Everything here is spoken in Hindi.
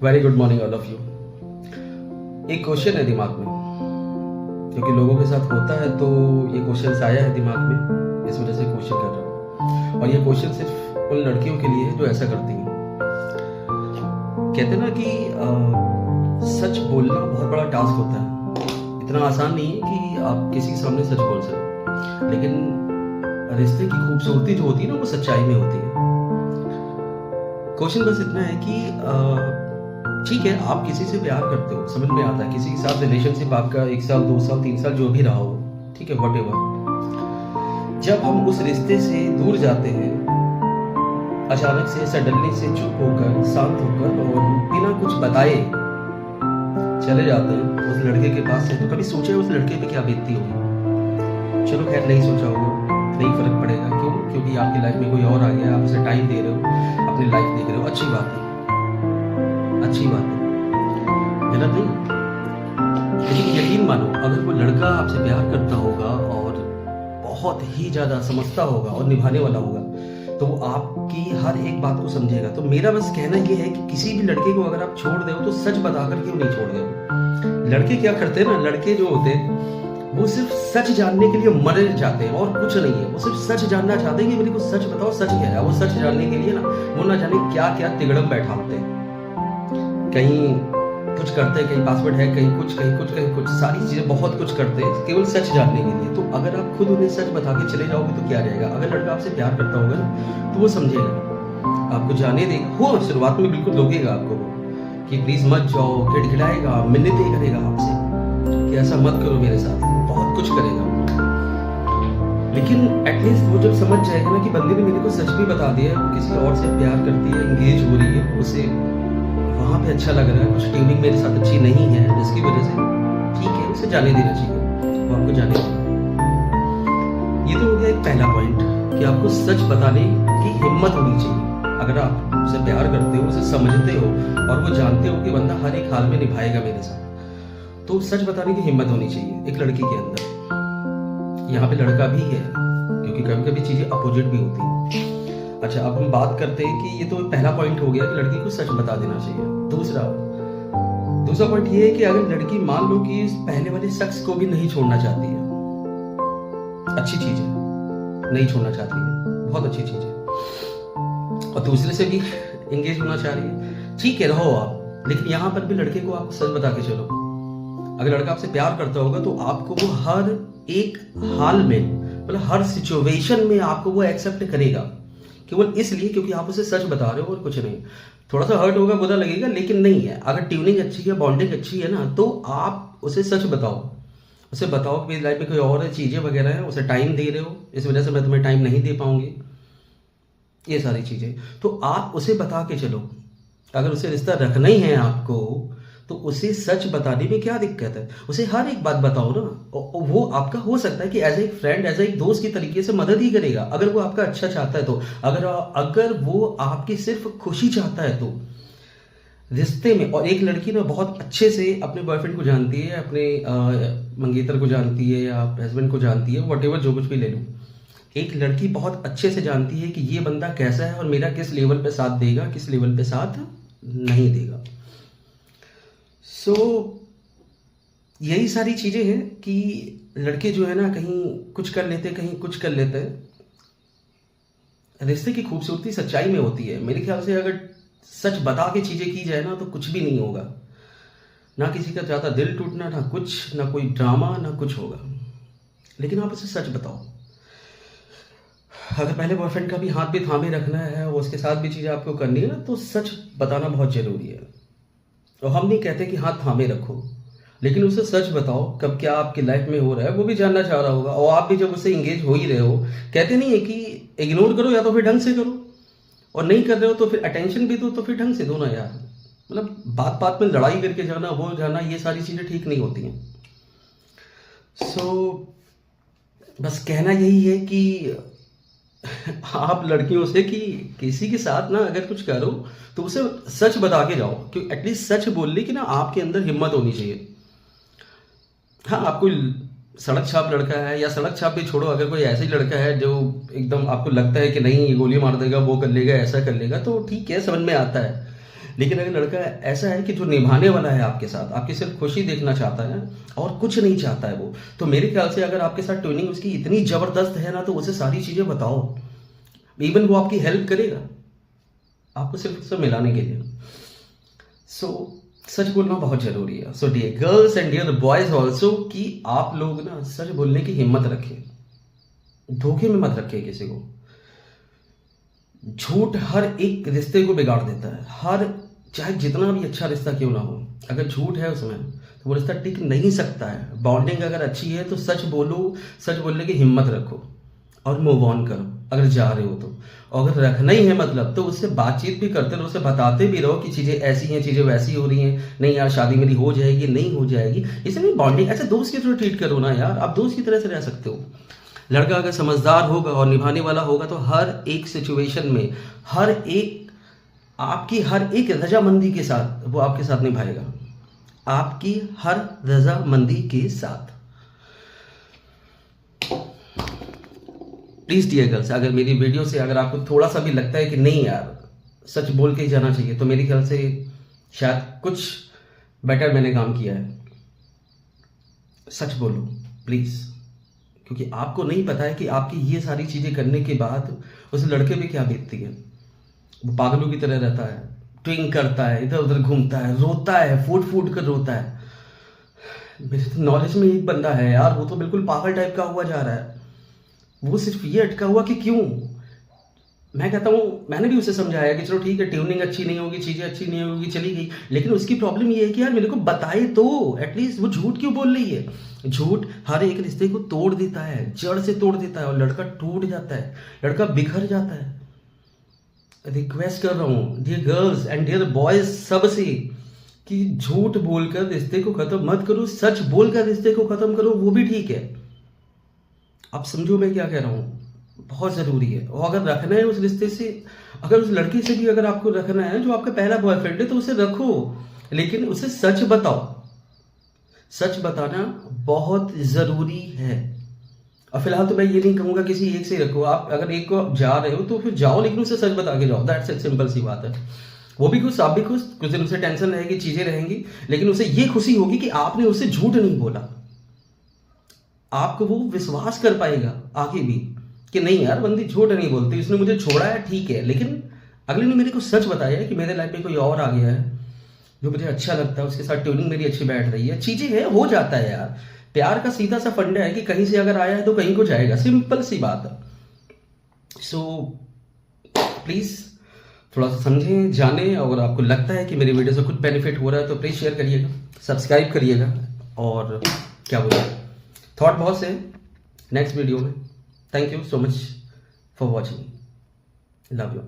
Very good morning all of you. एक क्वेश्चन है दिमाग में, क्योंकि लोगों के साथ होता है तो ये क्वेश्चन आया है दिमाग में, इस वजह से क्वेश्चन कर रहा हूँ। और ये क्वेश्चन सिर्फ उन लड़कियों के लिए है जो ऐसा करती हैं। कहते हैं ना कि सच बोलना बहुत बड़ा टास्क होता है। इतना आसान नहीं है कि आप किसी के सामने सच बोल सकें, लेकिन रिश्ते की खूबसूरती जो होती है ना, वो सच्चाई में होती है। क्वेश्चन बस इतना है कि ठीक है, आप किसी से प्यार करते हो, समझ में आता है, किसी के साथ रिलेशनशिप आपका 1 साल 2 साल 3 साल जो भी रहा हो, ठीक है, व्हाटएवर। जब हम उस रिश्ते से दूर जाते हैं, अचानक से सडनली से चुप होकर, शांत होकर और बिना कुछ बताए चले जाते हैं उस लड़के के पास से, तो कभी सोचे उस लड़के पे क्या बीतती होगी? चलो खैर, नहीं सोचा होगा, नहीं फर्क पड़ेगा। क्यों? क्योंकि आपकी लाइफ में कोई और आ गया, आप उसे टाइम दे रहे हो, अपनी लाइफ देख रहे हो। अच्छी बात है, अच्छी बात है, गलत नहीं। लेकिन यकीन मानो, अगर वो लड़का आपसे प्यार करता होगा और बहुत ही ज्यादा समझता होगा और निभाने वाला होगा, तो वो आपकी हर एक बात को समझेगा। तो मेरा बस कहना ये है कि किसी भी लड़के को अगर आप छोड़ दो तो सच बताकर क्यों नहीं छोड़ दो। लड़के क्या करते हैं ना, लड़के जो होते हैं वो सिर्फ सच जानने के लिए मर जाते हैं और कुछ नहीं है। वो सिर्फ सच जानना चाहते हैं कि मेरे को सच बताओ, सच क्या है। वो सच जानने के लिए ना, वो ना जाने क्या क्या तिगड़म बैठा होते हैं। कहीं कुछ करते हैं, कहीं पासवर्ड है, कहीं कुछ कहीं कुछ कहीं कुछ, सारी चीजें बहुत कुछ करते हैं केवल सच जानने के लिए। तो अगर आप खुद उन्हें सच बता के चले जाओगे तो क्या रहेगा? अगर लड़का आपसे प्यार करता होगा ना, तो वो समझेगा, आपको जाने देगा। हो शुरुआत में बिल्कुल रोकेगा आपको कि प्लीज मत जाओ, खिड़खिड़ाएगा, मिन्नतें करेगा आपसे कि ऐसा मत करो मेरे साथ, बहुत कुछ करेगा। लेकिन एटलीस्ट वो जब समझ जाएगा ना कि बंदे ने मेरे को सच भी बता दिया है, वो किसी और से प्यार करती है, एंगेज हो रही है, उसे वहाँ पे अच्छा लग रहा है, कुछ ट्यूनिंग मेरे साथ अच्छी नहीं है, जिसकी वजह से ठीक है, उसे जाने देना चाहिए, वो आपको जाने देना। ये तो हो गया एक पहला पॉइंट कि आपको सच बताने की हिम्मत होनी चाहिए। अगर आप उसे प्यार करते हो, उसे समझते हो और वो जानते हो कि बंदा हर एक हाल में निभाएगा मेरे साथ, तो सच बताने की हिम्मत होनी चाहिए एक लड़की के अंदर। यहाँ पे लड़का भी है, क्योंकि कभी कभी चीजें अपोजिट भी होती है। अच्छा, अब हम बात करते हैं कि ये तो पहला पॉइंट हो गया कि लड़की को सच बता देना चाहिए। दूसरा पॉइंट ये है कि अगर लड़की मान लो कि पहले वाले शख्स को भी नहीं छोड़ना चाहती है, अच्छी चीज है, नहीं छोड़ना चाहती है, बहुत अच्छी चीज है, और दूसरे से भी एंगेज होना चाह रही है, ठीक है, रहो आप। लेकिन यहाँ पर भी लड़के को आप सच बता के चलो। अगर लड़का आपसे प्यार करता होगा तो आपको वो हर एक हाल में, मतलब हर सिचुएशन में आपको वो एक्सेप्ट करेगा, केवल इसलिए क्योंकि आप उसे सच बता रहे हो और कुछ नहीं। थोड़ा सा हर्ट होगा, बुरा लगेगा, लेकिन नहीं है। अगर ट्यूनिंग अच्छी है, बॉन्डिंग अच्छी है ना, तो आप उसे सच बताओ, उसे बताओ कि मेरी लाइफ में कोई और चीजें वगैरह है, उसे टाइम दे रहे हो, इस वजह से मैं तुम्हें टाइम नहीं दे पाऊंगी, ये सारी चीजें तो आप उसे बता के चलो। अगर उसे रिश्ता रखना ही है आपको, तो उसे सच बताने में क्या दिक्कत है? उसे हर एक बात बताओ ना, वो आपका हो सकता है कि as a friend, as a दोस्त की तरीके से मदद ही करेगा, अगर वो आपका अच्छा चाहता है तो। अगर वो आपकी सिर्फ खुशी चाहता है तो रिश्ते में। और एक लड़की ना बहुत अच्छे से अपने बॉयफ्रेंड को जानती है, अपने मंगेतर को जानती है, या हस्बैंड को जानती है, वॉटेवर, जो कुछ भी ले लो। एक लड़की बहुत अच्छे से जानती है कि ये बंदा कैसा है और मेरा किस लेवल पे साथ देगा, किस लेवल पे साथ नहीं देगा। सो यही सारी चीजें हैं कि लड़के जो है ना, कहीं कुछ कर लेते हैं, कहीं कुछ कर लेते हैं। रिश्ते की खूबसूरती सच्चाई में होती है। मेरे ख्याल से अगर सच बता के चीजें की जाए ना, तो कुछ भी नहीं होगा, ना किसी का ज्यादा दिल टूटना, ना कुछ, ना कोई ड्रामा, ना कुछ होगा। लेकिन आप उसे सच बताओ। अगर पहले बॉयफ्रेंड का भी हाथ भी थामे रखना है, उसके साथ भी चीजें आपको करनी है ना, तो सच बताना बहुत जरूरी है। और हम नहीं कहते कि हाथ थामे रखो, लेकिन उसे सच बताओ कब क्या आपकी लाइफ में हो रहा है, वो भी जानना चाह रहा होगा। और आप भी जब उससे एंगेज हो ही रहे हो, कहते नहीं है कि इग्नोर करो या तो फिर ढंग से करो, और नहीं कर रहे हो तो फिर अटेंशन भी दो, तो फिर ढंग से दो ना यार। मतलब बात बात में लड़ाई करके जाना, वो जाना, ये सारी चीजें ठीक नहीं होती हैं। सो बस कहना यही है कि आप लड़कियों से कि किसी के साथ ना अगर कुछ करो तो उसे सच बता के जाओ, क्योंकि एटलीस्ट सच बोलने की ना आपके अंदर हिम्मत होनी चाहिए। हाँ, आपको सड़क छाप लड़का है, या सड़क छाप भी छोड़ो, अगर कोई ऐसा ही लड़का है जो एकदम आपको लगता है कि नहीं ये गोली मार देगा, वो कर लेगा, ऐसा कर लेगा, तो ठीक है, समझ में आता है। लेकिन अगर लड़का ऐसा है कि जो निभाने वाला है आपके साथ, आपकी सिर्फ खुशी देखना चाहता है और कुछ नहीं चाहता है वो, तो मेरे ख्याल से अगर आपके साथ ट्यूनिंग उसकी इतनी ज़बरदस्त है ना, तो उसे सारी चीज़ें बताओ। इवन वो आपकी हेल्प करेगा आपको सिर्फ उससे मिलाने के लिए। सो सच बोलना बहुत ज़रूरी है। So dear girls and dear boys also, कि आप लोग ना सच बोलने की हिम्मत रखें, धोखे में मत रखें किसी को। झूठ हर एक रिश्ते को बिगाड़ देता है, हर, चाहे जितना भी अच्छा रिश्ता क्यों ना हो, अगर झूठ है उसमें तो वो रिश्ता टिक नहीं सकता है। बॉन्डिंग अगर अच्छी है तो सच बोलो, सच बोलने की हिम्मत रखो और मूव ऑन करो अगर जा रहे हो तो। और अगर रखना ही है मतलब, तो उससे बातचीत भी करते रहो, उसे बताते भी रहो कि चीज़ें ऐसी हैं, चीज़ें वैसी हो रही हैं, नहीं यार शादी मेरी हो जाएगी, नहीं हो जाएगी, इसलिए बॉन्डिंग ऐसे दोस्त की तरह ट्रीट करो ना यार, आप दोस्त की तरह से रह सकते हो। लड़का अगर समझदार होगा और निभाने वाला होगा तो हर एक सिचुएशन में, हर एक, आपकी हर एक रजामंदी के साथ वो आपके साथ निभाएगा, आपकी हर रजामंदी के साथ। प्लीज़ डियर गर्ल्स, अगर मेरी वीडियो से अगर आपको थोड़ा सा भी लगता है कि नहीं यार सच बोल के ही जाना चाहिए, तो मेरे ख्याल से शायद कुछ बेटर मैंने काम किया है। सच बोलो प्लीज़, क्योंकि आपको नहीं पता है कि आपकी ये सारी चीज़ें करने के बाद उस लड़के पे क्या बीतती है। वो पागलों की तरह रहता है, ट्विंग करता है, इधर उधर घूमता है, रोता है, फूट फूट कर रोता है। मेरे तो नॉलेज में एक बंदा है यार, वो तो बिल्कुल पागल टाइप का हुआ जा रहा है। वो सिर्फ ये अटका हुआ कि क्यों। मैं कहता हूँ, मैंने भी उसे समझाया कि चलो ठीक है, ट्यूनिंग अच्छी नहीं होगी, चीज़ें अच्छी नहीं होगी, चली गई, लेकिन उसकी प्रॉब्लम ये है कि यार मेरे को बताए तो एटलीस्ट। वो झूठ क्यों बोल रही है? झूठ हर एक रिश्ते को तोड़ देता है, जड़ से तोड़ देता है, और लड़का टूट जाता है, लड़का बिखर जाता है। रिक्वेस्ट कर रहा हूँ dear girls and dear boys सबसे, कि झूठ बोलकर रिश्ते को खत्म मत करो, सच बोलकर रिश्ते को खत्म करो, वो भी ठीक है। आप समझो मैं क्या कह रहा हूँ, बहुत ज़रूरी है। और अगर रखना है उस रिश्ते से, अगर उस लड़की से भी अगर आपको रखना है जो आपका पहला बॉयफ्रेंड है, तो उसे रखो, लेकिन उसे सच बताओ। सच बताना बहुत ज़रूरी है। और फिलहाल तो मैं ये नहीं कहूँगा किसी एक से रखो, आप अगर एक को जा रहे हो तो फिर जाओ, लेकिन उसे सच बता के जाओ। दैट्स इट, सिंपल सी बात है। वो भी खुश, आप भी खुश, कुछ दिन उसे टेंशन रहेगी, चीज़ें रहेंगी, लेकिन उसे ये खुशी होगी कि आपने उससे झूठ नहीं बोला। आपको वो विश्वास कर पाएगा आगे भी कि नहीं यार बंदी झूठ नहीं बोलती, इसने मुझे छोड़ा है ठीक है, लेकिन अगले ने मेरे को सच बताया है कि मेरे लाइफ में कोई और आ गया है जो मुझे अच्छा लगता है, उसके साथ ट्यूनिंग मेरी अच्छी बैठ रही है, चीज़ें है, हो जाता है यार। प्यार का सीधा सा फंडा है कि कहीं से अगर आया है तो कहीं को जाएगा, सिंपल सी बात है। सो प्लीज़ थोड़ा सा समझें, जानें। अगर आपको लगता है कि मेरी वीडियो से कुछ बेनिफिट हो रहा है तो प्लीज़ शेयर करिएगा, सब्सक्राइब करिएगा, और क्या बोलते हैं, थॉट बहुत से नेक्स्ट वीडियो में। Thank you so much for watching, love you.